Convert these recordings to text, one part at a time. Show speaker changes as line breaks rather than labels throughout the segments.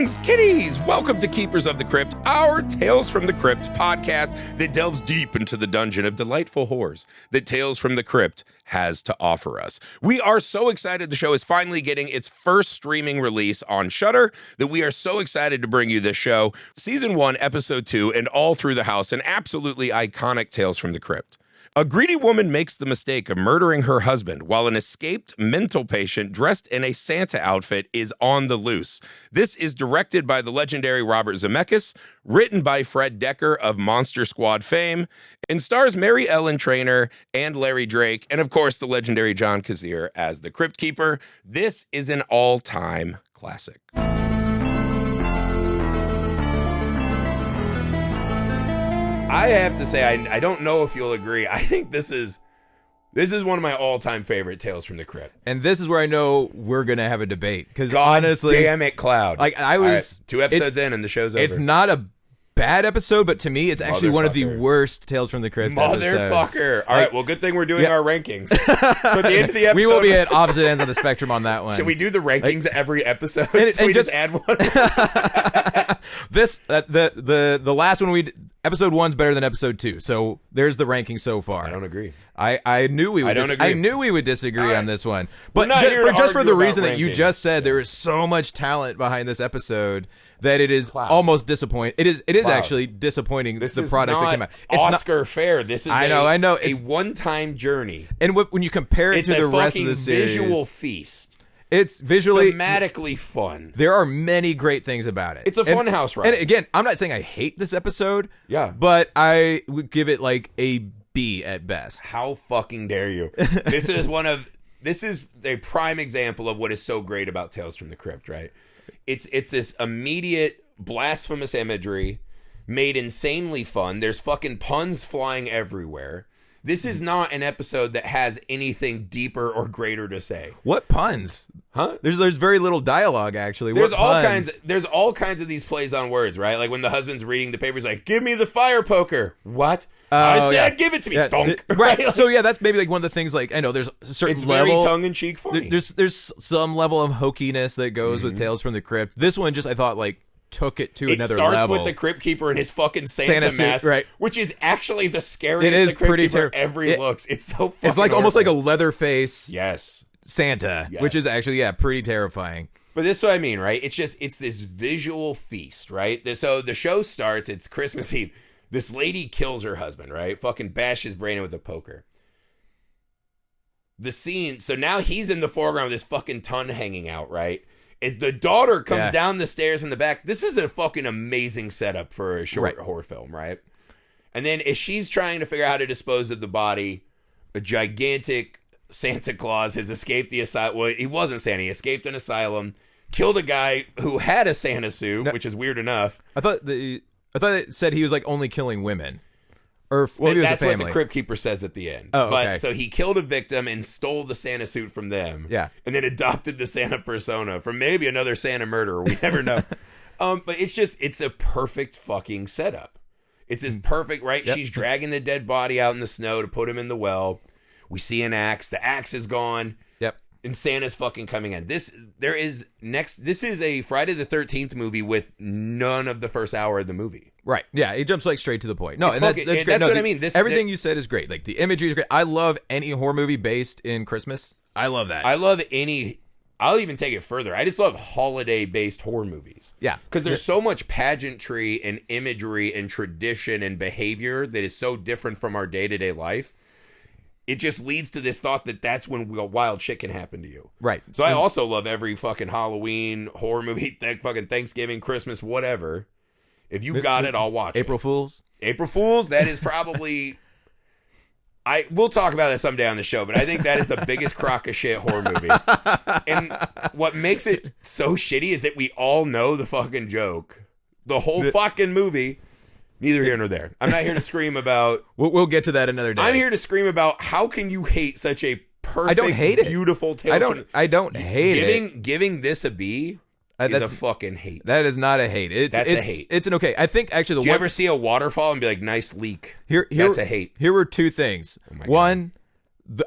Kittens, kitties! Welcome to Keepers of the Crypt, our Tales from the Crypt podcast that delves deep into the dungeon of delightful horrors that Tales from the Crypt has to offer us. We are so excited the show is finally getting its first streaming release on Shudder that we are so excited to bring you this show. Season 1, Episode 2, and all through the house, an absolutely iconic Tales from the Crypt. A greedy woman makes the mistake of murdering her husband while an escaped mental patient dressed in a Santa outfit is on the loose. This is directed by the legendary Robert Zemeckis, written by Fred Dekker of Monster Squad fame, and stars Mary Ellen Trainor and Larry Drake, and of course the legendary John Kassir as the Crypt Keeper. This is an all-time classic. I have to say, I don't know if you'll agree. I think this is one of my all-time favorite Tales from the Crypt.
And this is where I know we're going to have a debate. Because honestly,
damn it, Cloud.
Like I was
2 episodes in and the show's over.
It's not a bad episode, but to me, it's actually one of the worst Tales from the Crypt episodes.
Motherfucker. All right, well, good thing we're doing our rankings. So at the end of the episode,
we will be at opposite ends of the spectrum on that one.
Should we do the rankings every episode? And we just add one?
The last one episode 1's better than episode 2. So there's the ranking so far.
I don't agree.
I knew we would.
I
knew we would disagree on this one.
But
just for the reason that you just said, there is so much talent behind this episode that it is almost disappointing. It is actually disappointing.
This
the
is
product
not
that came out.
It's Oscar fair. This is
I know.
It's a one-time journey.
And when you compare it to the rest of the series,
visual feast.
It's visually
thematically fun.
There are many great things about it.
It's a fun house ride.
And again, I'm not saying I hate this episode.
Yeah.
But I would give it like a B at best.
How fucking dare you? This is a prime example of what is so great about Tales from the Crypt, right? It's this immediate blasphemous imagery made insanely fun. There's fucking puns flying everywhere. This is not an episode that has anything deeper or greater to say.
What puns?
Huh?
There's very little dialogue actually.
There's all kinds of these plays on words, right? Like when the husband's reading the papers, like, "Give me the fire poker." What? I said, "Give it to me."
Yeah.
Donk.
Right. So yeah, that's maybe like one of the things. Like I know there's a certain level.
It's very tongue-in-cheek funny.
There's some level of hokiness that goes with Tales from the Crypt. This one just I thought like took it to another level. It starts
with the Crypt Keeper and his fucking Santa mask,
suit, right?
Which is actually the scariest
it is
the Crypt
pretty
Keeper ever looks. It's so fucking
It's like
horrible.
almost like a leather face Santa,
Yes.
which is actually, pretty terrifying.
But this is what I mean, right? It's this visual feast, right? So the show starts, it's Christmas Eve. This lady kills her husband, right? Fucking bashes his brain in with a poker. The scene, so now he's in the foreground with this fucking ton hanging out, right? As the daughter comes down the stairs in the back, this is a fucking amazing setup for a short horror film, right? And then as she's trying to figure out how to dispose of the body, a gigantic Santa Claus has escaped the asylum. Well, he wasn't Santa. He escaped an asylum, killed a guy who had a Santa suit, which is weird enough.
I thought it said he was like only killing women. Or
maybe
that's
what the Crypt Keeper says at the end.
Oh, okay.
But so he killed a victim and stole the Santa suit from them.
Yeah.
And then adopted the Santa persona from maybe another Santa murderer. We never know. But it's a perfect fucking setup. It's this perfect, right?
Yep.
She's dragging the dead body out in the snow to put him in the well. We see an axe. The axe is gone.
Yep.
And Santa's fucking coming in. This is a Friday the 13th movie with none of the first hour of the movie.
Right. Yeah, it jumps like straight to the point. No,
it's
and that's great.
That's
no,
what I mean.
Everything you said is great. Like the imagery is great. I love any horror movie based in Christmas. I love that.
I'll even take it further. I just love holiday-based horror movies.
Yeah.
Because there's so much pageantry and imagery and tradition and behavior that is so different from our day-to-day life. It just leads to this thought that that's when wild shit can happen to you.
Right.
So I also love every fucking Halloween, horror movie, fucking Thanksgiving, Christmas, whatever. If you got it, I'll watch
April Fools?
April Fools, that is probably... We'll talk about that someday on the show, but I think that is the biggest crock of shit horror movie. And what makes it so shitty is that we all know the fucking joke. The whole fucking movie... Neither here nor there. I'm not here to scream about...
We'll get to that another day.
I'm here to scream about how can you hate such a perfect, beautiful tale.
I don't hate it.
Giving this a B is a fucking hate.
That is not a hate. That's a hate. It's an okay. I think actually
Do you ever see a waterfall and be like, nice leak? That's a hate.
Here were two things.
Oh my
One,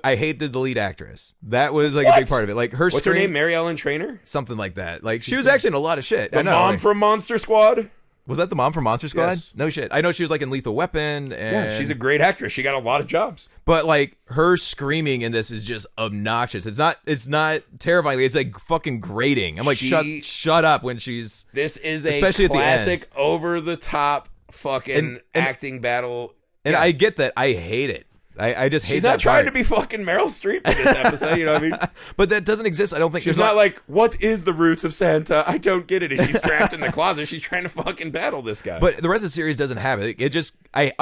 I hated the lead actress. That was like a big part of it. Like
What's her name? Mary Ellen Trainor?
Something like that. Like she was actually in a lot of shit.
The mom from Monster Squad?
Was that the mom from Monster Squad?
Yes.
No shit. I know she was like in Lethal Weapon. And...
Yeah, she's a great actress. She got a lot of jobs.
But like her screaming in this is just obnoxious. It's not terrifying. It's like fucking grating. I'm like, shut up when she's.
This is a
especially
classic
at the end.
Over the top fucking acting battle.
And I get that. I hate it. I just hate
She's
that
not trying
part.
to be fucking Meryl Streep in this episode, you know what I mean?
But that doesn't exist. I don't think
she's not like, what is the roots of Santa? I don't get it. And she's trapped in the closet. She's trying to fucking battle this guy.
But the rest of the series doesn't have it. It just I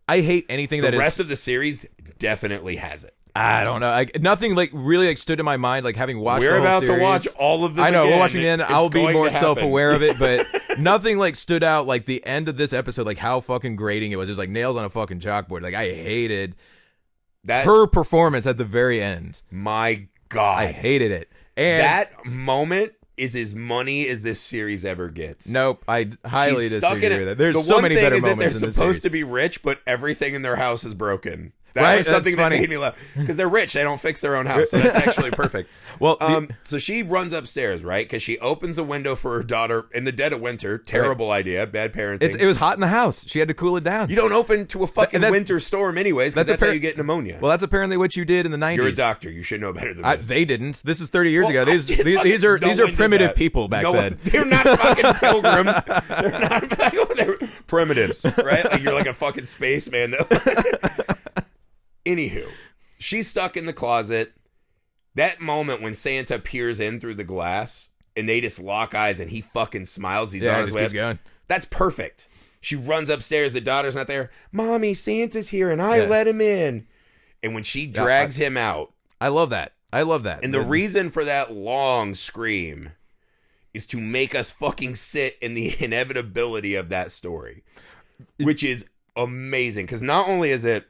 hate anything that is.
The rest of the series definitely has it.
I don't know. Nothing like really like stood in my mind. Like having watched.
We're
the whole
about
series.
to watch all of them.
I know
again.
we're watching again. I'll be more self-aware of it, but
but
nothing like stood out. Like the end of this episode, like how fucking grating it was. It was like nails on a fucking chalkboard. Like I hated her performance at the very end.
My God,
I hated it. And
that moment is as money as this series ever gets.
Nope, I highly disagree with that. There's
the
so many better
is
moments.
That they're supposed to be rich, but everything in their house is broken. That was something that made me laugh because they're rich. They don't fix their own house, so that's actually perfect.
Well,
so she runs upstairs, right? Because she opens a window for her daughter in the dead of winter. Terrible idea, bad parenting.
It was hot in the house. She had to cool it down.
You don't open to a fucking winter storm, anyways. Because that's how you get pneumonia.
Well, that's apparently what you did in the 90s.
You're a doctor. You should know better than this.
They didn't. This is 30 years ago. These are primitive people back then.
They're not fucking pilgrims. They're primitives, right? Like you're like a fucking spaceman, though. Anywho, she's stuck in the closet. That moment when Santa peers in through the glass and they just lock eyes and he fucking smiles. He's on his way.
Going.
That's perfect. She runs upstairs. The daughter's not there. Mommy, Santa's here and I let him in. And when she drags him out.
I love that. And
the reason for that long scream is to make us fucking sit in the inevitability of that story, which is amazing. Because not only is it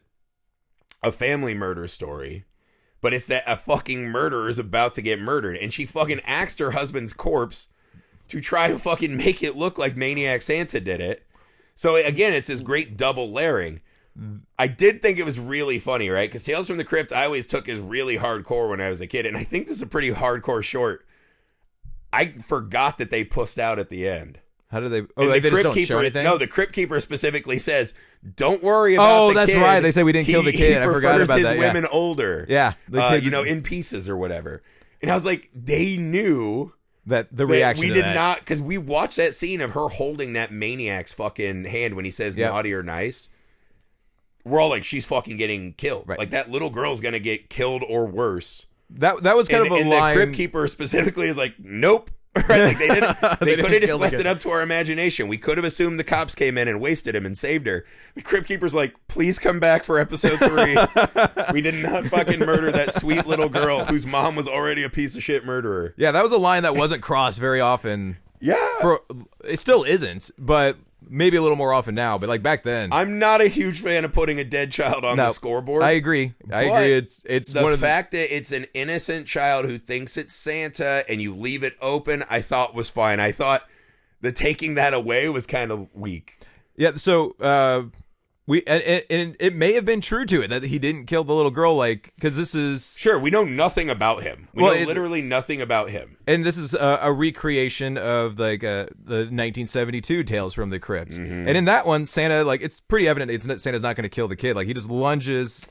a family murder story, but it's that a fucking murderer is about to get murdered, and she fucking axed her husband's corpse to try to fucking make it look like Maniac Santa did it. So again, it's this great double layering. I did think it was really funny, right? Because Tales from the Crypt I always took as really hardcore when I was a kid, and I think this is a pretty hardcore short. I forgot that they pussed out at the end.
How do they? Oh, like they just don't show anything?
No, the Crypt Keeper specifically says, "Don't worry about the kid." Oh,
that's right. They say we didn't kill the kid. I forgot about that.
He prefers his women older.
Yeah.
In pieces or whatever. And I was like, they knew
that the reaction
we did not, because we watched that scene of her holding that maniac's fucking hand when he says naughty or nice. We're all like, she's fucking getting killed. Right. Like that little girl's gonna get killed or worse.
That was kind of a line.
And the Crypt Keeper specifically is like, nope. Right? Like they could have just left it up to our imagination. We could have assumed the cops came in and wasted him and saved her. The Crypt Keeper's like, please come back for episode 3. We did not fucking murder that sweet little girl whose mom was already a piece of shit murderer.
Yeah, that was a line that wasn't crossed very often.
Yeah.
It still isn't, but maybe a little more often now, but like back then.
I'm not a huge fan of putting a dead child on the scoreboard.
I agree. It's
the fact that it's an innocent child who thinks it's Santa and you leave it open, I thought was fine. I thought the taking that away was kind of weak.
Yeah, so it may have been true to it that he didn't kill the little girl, like, because this is...
Sure, we know nothing about him. We know literally nothing about him.
And this is a recreation of, like, the 1972 Tales from the Crypt. Mm-hmm. And in that one, Santa, like, it's pretty evident Santa's not going to kill the kid. Like, he just lunges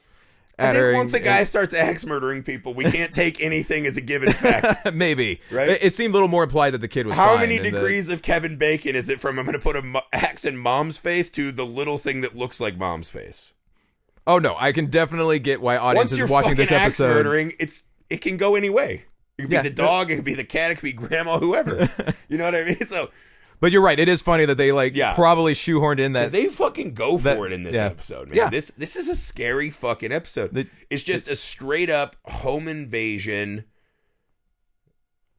at her.
Once a guy starts axe murdering people, we can't take anything as a given fact.
Maybe.
Right?
It seemed a little more implied that the kid was
How many degrees of Kevin Bacon is it from I'm going to put an axe in mom's face to the little thing that looks like mom's face?
Oh, no. I can definitely get why audiences watching this episode...
Axe murdering, it can go any way. It could be the dog, it could be the cat, it could be grandma, whoever. You know what I mean? So...
But you're right. It is funny that they probably shoehorned in that
they fucking go for it in this episode, man.
Yeah.
This is a scary fucking episode. It's just a straight up home invasion,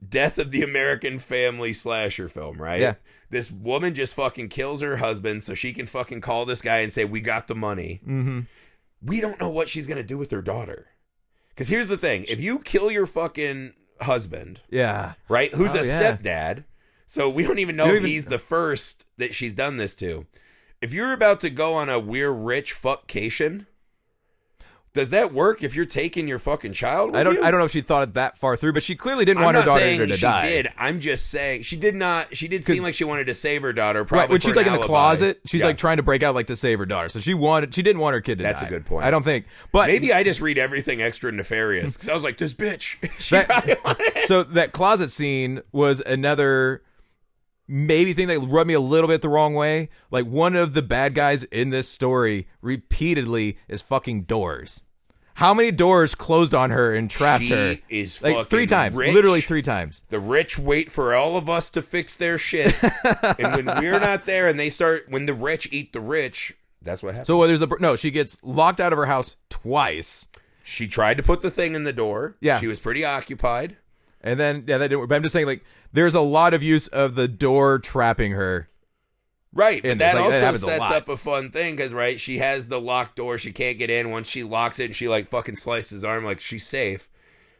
death of the American family slasher film, right?
Yeah.
This woman just fucking kills her husband so she can fucking call this guy and say, we got the money.
Mm-hmm.
We don't know what she's gonna do with her daughter. Because here's the thing: if you kill your fucking husband, right, who's a stepdad. So we don't even know if he's the first that she's done this to. If you're about to go on a we're rich fuckcation, Does that work if you're taking your fucking child with
I don't
you?
know if she thought it that far through, but she clearly didn't want her daughter to die.
She did. I'm just saying she did not. She did seem like she wanted to save her daughter. Probably
right when she's like in the closet, she's
Yeah.
like trying to break out like to save her daughter. So she didn't want her kid to die.
That's a good point.
I don't think. But
maybe I just read everything extra nefarious because I was like, this bitch.
So that closet scene was another maybe thing that rubbed me a little bit the wrong way. Like one of the bad guys in this story repeatedly is fucking doors. How many doors closed on her and trapped her?
She is
like
fucking
3 times,
rich.
literally 3 times.
The rich wait for all of us to fix their shit, and when we're not there, and when the rich eat the rich, that's what happens.
So she gets locked out of her house twice.
She tried to put the thing in the door.
Yeah,
she was pretty occupied,
and then that didn't work. But I'm just saying, like, there's a lot of use of the door trapping her.
Right, but that also
sets
sets up a fun thing because, right, she has the locked door. She can't get in. Once she locks it and she, like, fucking slices his arm like she's safe.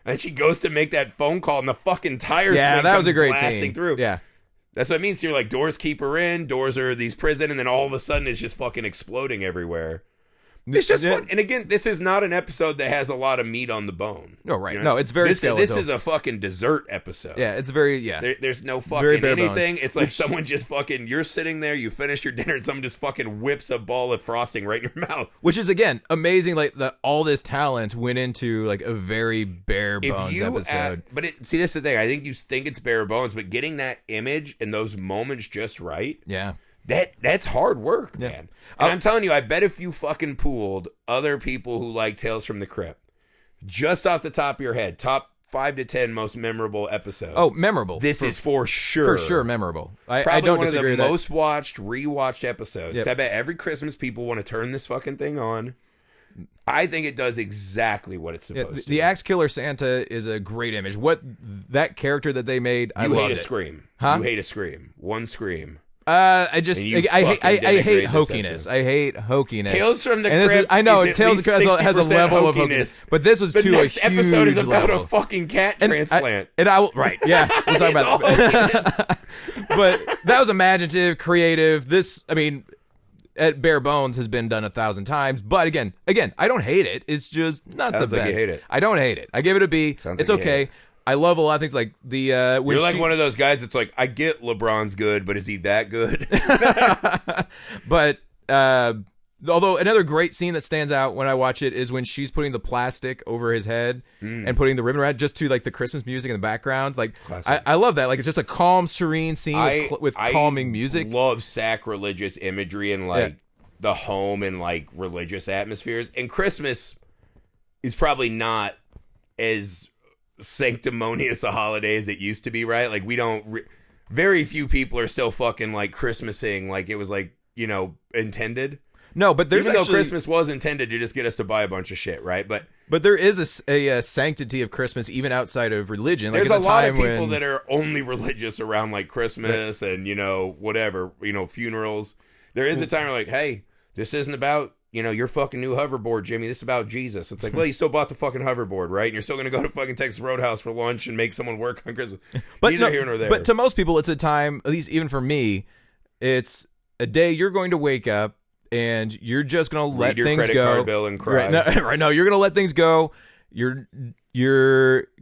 And she goes to make that phone call and the fucking tire swing
that
comes
was a great
blasting
scene.
through.
Yeah.
That's what I mean. So you're like, doors keep her in. Doors are these prison. And then all of a sudden it's just fucking exploding everywhere. It's just fun. And again, this is not an episode that has a lot of meat on the bone.
No, right.
You know?
No, it's very skeletal.
This is a fucking dessert episode.
Yeah, it's very, yeah.
There's no
Very
fucking
bare
anything.
bones.
It's like someone just fucking, you're sitting there, you finish your dinner, and someone just fucking whips a ball of frosting right in your mouth.
Which is, again, amazing. Like, all this talent went into, like, a very bare bones episode.
See, this is the thing. I think you think it's bare bones, but getting that image and those moments just right.
Yeah.
That's hard work, man. And I'm telling you, I bet if you fucking pooled other people who like Tales from the Crypt, just off the top of your head, top 5 to 10 most memorable episodes.
Oh, memorable.
This is for sure.
For sure memorable. I
Probably
don't
one of
disagree
the
with that.
most watched, rewatched episodes.
Yep.
I bet every Christmas people want to turn this fucking thing on. I think it does exactly what it's supposed to.
The Axe Killer Santa is a great image. What that character that they made, I loved
hate a
it.
scream.
Huh?
You hate a scream. One scream.
I
And you
hate
fucking denigrate this
hokiness.
episode.
I hate hokiness.
Tales from the
And this
Crypt.
is, I know
is at
Tales from the
least
Crypt has a
60%
level of
hokiness.
hokiness, but this was
The
to
next
a huge
episode is about
level.
a fucking cat transplant.
Right, yeah, we'll talk about that. But that was imaginative, creative. This, I mean, at bare bones has been done 1,000 times. But again, I don't hate it. It's just not
Sounds
the
like
best.
you hate it.
I don't hate it. I give it a B.
Sounds
It's
like you hate
okay.
it.
I love a lot of things like the when
You're like one of those guys that's like, I get LeBron's good, but is he that good?
But although another great scene that stands out when I watch it is when she's putting the plastic over his head and putting the ribbon around just to like the Christmas music in the background. Like I love that. Like it's just a calm, serene scene with calming music.
I love sacrilegious imagery and like the home and like religious atmospheres. And Christmas is probably not as sanctimonious a holiday as it used to be, right? Like we don't very few people are still fucking like Christmasing like it was like, you know, intended.
No, but there's
even though
actually,
Christmas was intended to just get us to buy a bunch of shit, right? But
there is a sanctity of Christmas even outside of religion. Like,
there's a lot of people that are only religious around like Christmas and, you know, whatever, you know, funerals. There is a time where like, hey, this isn't about, you know, your fucking new hoverboard, Jimmy. This is about Jesus. It's like, well, you still bought the fucking hoverboard, right? And you're still going to go to fucking Texas Roadhouse for lunch and make someone work on Christmas.
But
neither here nor there.
But to most people, it's a time, at least even for me, it's a day you're going to wake up and you're just going to let
your
things
credit
go.
card bill and cry.
Right, no, you're going to let things go. You're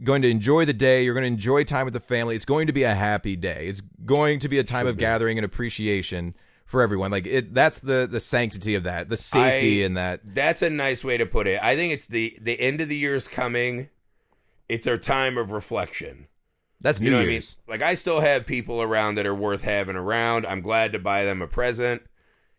going to enjoy the day. You're going to enjoy time with the family. It's going to be a happy day. It's going to be a time of gathering and appreciation for everyone. Like that's the sanctity of that, the safety in that.
That's a nice way to put it. I think it's the end of the year is coming. It's our time of reflection.
That's New Year's.
I mean? Like I still have people around that are worth having around. I'm glad to buy them a present.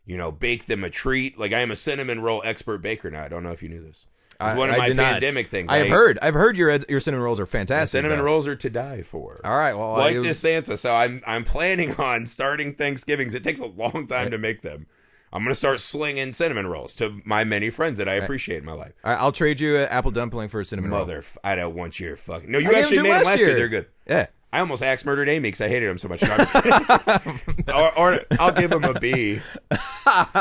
You know, bake them a treat. Like I am a cinnamon roll expert baker now. I don't know if you knew this. It's one of my pandemic things.
I've heard your cinnamon rolls are fantastic.
Cinnamon rolls are to die for.
All right, well,
like this Santa. So I'm planning on starting Thanksgivings. It takes a long time to make them. I'm gonna start slinging cinnamon rolls to my many friends that I appreciate in my life.
All right, I'll trade you an apple dumpling for a cinnamon roll.
I don't want your fucking. No, you actually made them last year. They're good.
Yeah.
I almost axe murdered Amy because I hated him so much. No, or I'll give him a B.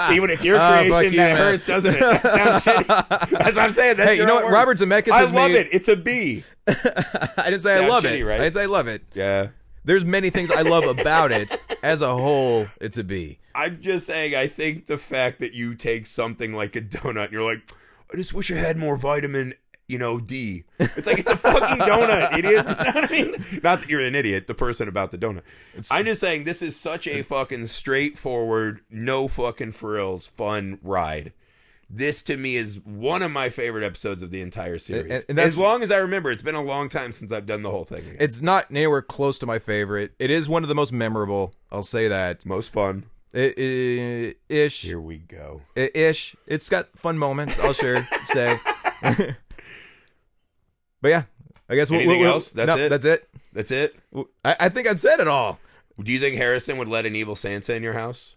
See, when it's your creation, that hurts, doesn't it? That sounds shitty. That's what I'm saying. That's
hey, you know what? Robert Zemeckis
I
has
love
made...
it. It's a B.
I didn't say I love
shitty,
it.
Right?
I didn't say I love it.
Yeah.
There's many things I love about it. As a whole, it's a B.
I'm just saying, I think the fact that you take something like a donut and you're like, I just wish I had more vitamin, D. It's like, it's a fucking donut, idiot. You know what I mean? Not that you're an idiot, the person about the donut. I'm just saying, this is such a fucking straightforward, no fucking frills, fun ride. This, to me, is one of my favorite episodes of the entire series. And as long as I remember, it's been a long time since I've done the whole thing again.
It's not anywhere close to my favorite. It is one of the most memorable. I'll say that.
Most fun.
Ish.
Here we go.
Ish. It's got fun moments, I'll say. But yeah, I guess
anything else? That's it?
That's it.
That's it?
I think I've said it all.
Do you think Harrison would let an evil Santa in your house?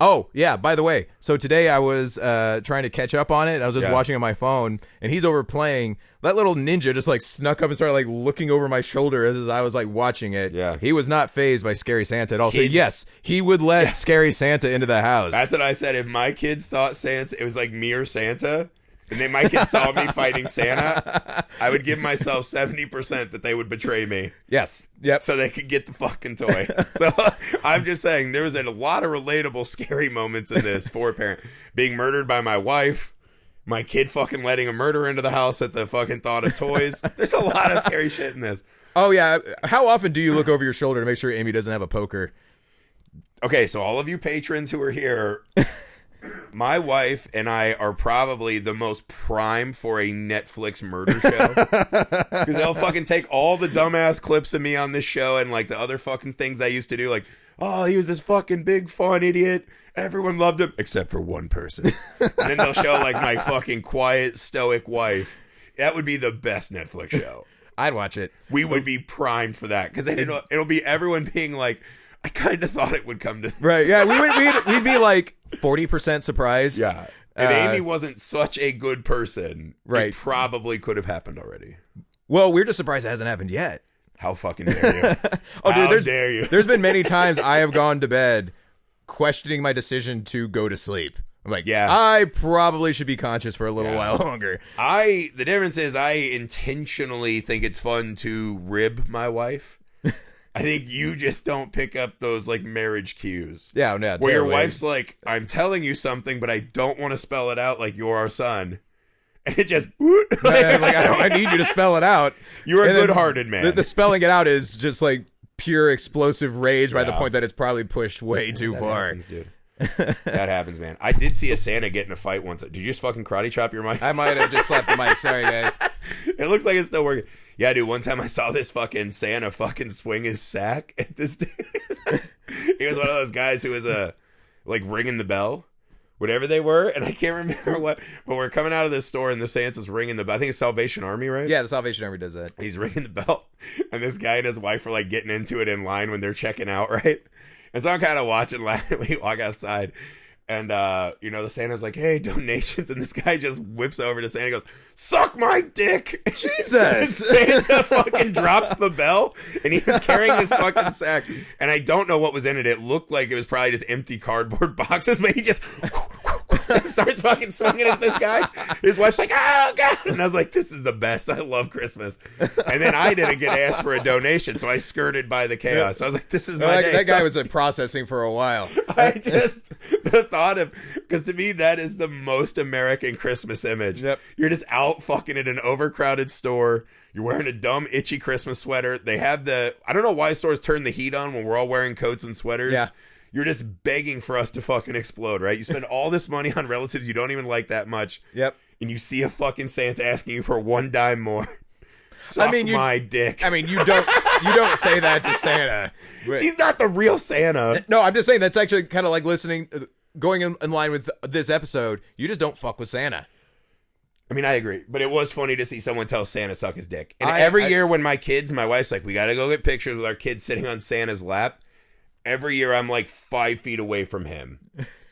Oh, yeah, by the way, so today I was trying to catch up on it. I was just watching on my phone, and he's over playing. That little ninja just, like, snuck up and started, like, looking over my shoulder as I was, like, watching it.
Yeah.
He was not fazed by Scary Santa at all. So, yes, he would let Scary Santa into the house.
That's what I said. If my kids thought Santa, it was like me or Santa, and then my kids saw me fighting Santa, I would give myself 70% that they would betray me.
Yes. Yep.
So they could get the fucking toy. So I'm just saying, there was a lot of relatable, scary moments in this for a parent. Being murdered by my wife, my kid fucking letting a murderer into the house at the fucking thought of toys. There's a lot of scary shit in this.
Oh, yeah. How often do you look over your shoulder to make sure Amy doesn't have a poker?
Okay, so all of you patrons who are here... My wife and I are probably the most prime for a Netflix murder show. Because they'll fucking take all the dumbass clips of me on this show and like the other fucking things I used to do. Like, oh, he was this fucking big fun idiot. Everyone loved him. Except for one person. And then they'll show like my fucking quiet, stoic wife. That would be the best Netflix show.
I'd watch it.
We would be primed for that. Because then it'll be everyone being like, I kind of thought it would come to this.
Right, yeah, we'd be like 40% surprised.
Yeah. If Amy wasn't such a good person,
right,
it probably could have happened already.
Well, we're just surprised it hasn't happened yet.
How fucking dare you?
Oh, dude,
How dare you?
There's been many times I have gone to bed questioning my decision to go to sleep. I'm like,
yeah,
I probably should be conscious for a little while longer.
The difference is I intentionally think it's fun to rib my wife. I think you just don't pick up those like marriage cues.
Yeah, no.
Where your wife's like, I'm telling you something, but I don't want to spell it out like you're our son. And it just
like I need you to spell it out.
You're a good-hearted man.
The spelling it out is just like pure explosive rage by the point that it's probably pushed way too far.
Happens, dude. That happens, man. I did see a Santa get in a fight once. Did you just fucking karate chop your mic?
I might have just slapped the mic. Sorry, guys.
It looks like it's still working. Yeah, dude, one time I saw this fucking Santa fucking swing his sack at this dude. He was one of those guys who was like ringing the bell, whatever they were, and I can't remember what, but we're coming out of this store and the Santa's ringing the bell. I think it's Salvation Army, right?
Yeah, the Salvation Army does that.
He's ringing the bell, and this guy and his wife are like getting into it in line when they're checking out, right? And so I'm kind of watching laughing when we walk outside. And, the Santa's like, hey, donations. And this guy just whips over to Santa and goes, suck my dick.
Jesus.
Santa fucking drops the bell. And he was carrying this fucking sack. And I don't know what was in it. It looked like it was probably just empty cardboard boxes. But he just starts fucking swinging at this guy. His wife's like, oh, God. And I was like, this is the best. I love Christmas. And then I didn't get asked for a donation. So I skirted by the chaos. So I was like, this is my day.
That guy was processing for a while.
The thought of, because to me that is the most American Christmas image.
Yep.
You're just out fucking at an overcrowded store. You're wearing a dumb itchy Christmas sweater. They have I don't know why stores turn the heat on when we're all wearing coats and sweaters.
Yeah.
You're just begging for us to fucking explode, right? You spend all this money on relatives you don't even like that much.
Yep.
And you see a fucking Santa asking you for one dime more. Suck my dick.
I mean, you don't say that to Santa.
He's not the real Santa.
No, I'm just saying that's actually kind of like going in line with this episode. You just don't fuck with Santa.
I mean, I agree, but it was funny to see someone tell Santa suck his dick. And every year when my wife's like, we got to go get pictures with our kids sitting on Santa's lap. Every year I'm like 5 feet away from him.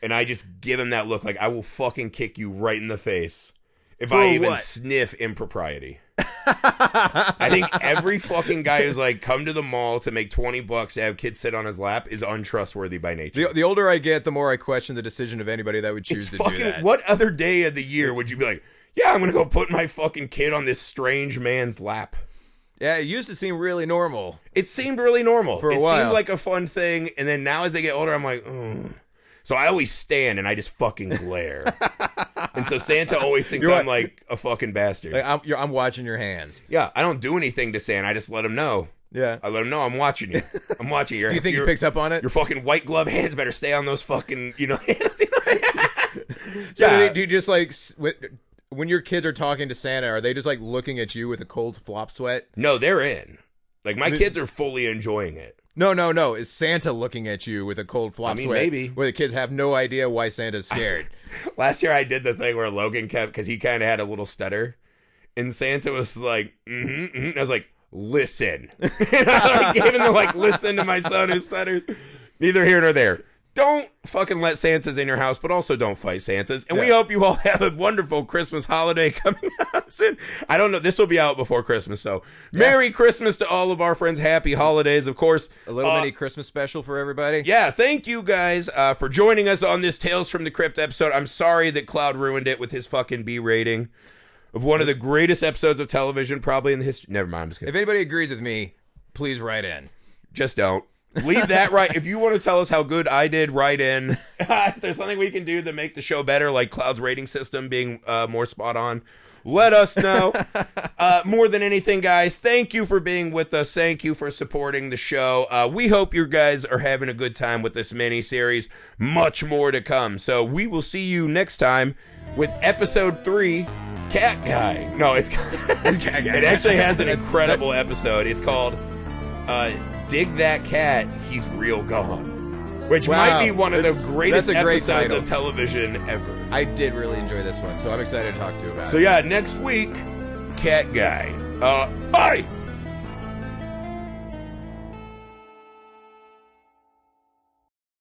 And I just give him that look like I will fucking kick you right in the face if I even sniff impropriety. I think every fucking guy who's like, come to the mall to make $20 to have kids sit on his lap is untrustworthy by nature.
The older I get, the more I question the decision of anybody that would choose to do that.
What other day of the year would you be like, yeah, I'm going to go put my fucking kid on this strange man's lap?
Yeah, it used to seem really normal.
It seemed really normal.
For a while.
It seemed like a fun thing. And then now as they get older, I'm like, oh. So I always stand and I just fucking glare. And so Santa always thinks I'm like a fucking bastard.
Like, I'm watching your hands.
Yeah, I don't do anything to Santa. I just let him know.
Yeah.
I let him know I'm watching you. I'm watching you.
Do you think he picks up on it?
Your fucking white glove hands better stay on those fucking, hands.
So do you just like, when your kids are talking to Santa, are they just like looking at you with a cold flop sweat?
No, they're in. Like, my kids are fully enjoying it.
No. Is Santa looking at you with a cold flop sweat?
Maybe.
Where the kids have no idea why Santa's scared.
Last year I did the thing where Logan kept, because he kind of had a little stutter. And Santa was like, I was like, listen. And I gave him the, listen to my son who stutters. Neither here nor there. Don't fucking let Santas in your house, but also don't fight Santas. And we hope you all have a wonderful Christmas holiday coming up soon. I don't know. This will be out before Christmas, so Merry Christmas to all of our friends. Happy holidays, of course.
A little mini Christmas special for everybody.
Yeah, thank you guys for joining us on this Tales from the Crypt episode. I'm sorry that Cloud ruined it with his fucking B rating of one of the greatest episodes of television probably in the history. Never mind, I'm just kidding.
If anybody agrees with me, please write in.
Just don't. Leave that right. If you want to tell us how good I did, write in. If there's something we can do to make the show better, like Cloud's rating system being more spot on, let us know. More than anything, guys, thank you for being with us. Thank you for supporting the show. We hope you guys are having a good time with this mini-series. Much more to come. So we will see you next time with episode 3, Cat Guy. No, it's Cat Guy. It actually has an incredible episode. It's called Dig That Cat, He's Real Gone, which might be one of the greatest episodes of television ever.
I did really enjoy this one, so I'm excited to talk to you about it.
So yeah, next week, Cat Guy. Bye!